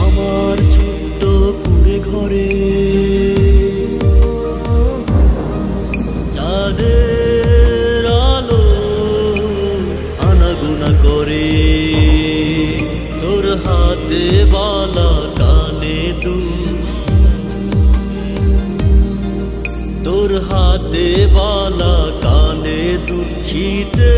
আমার ছোট্ট কুঁড়ে ঘরে চাঁদের আলো আনাগোনা করে, তোর হাতে বালা কানে দুল, তোর হাতে বালা কানে দুল, শীতে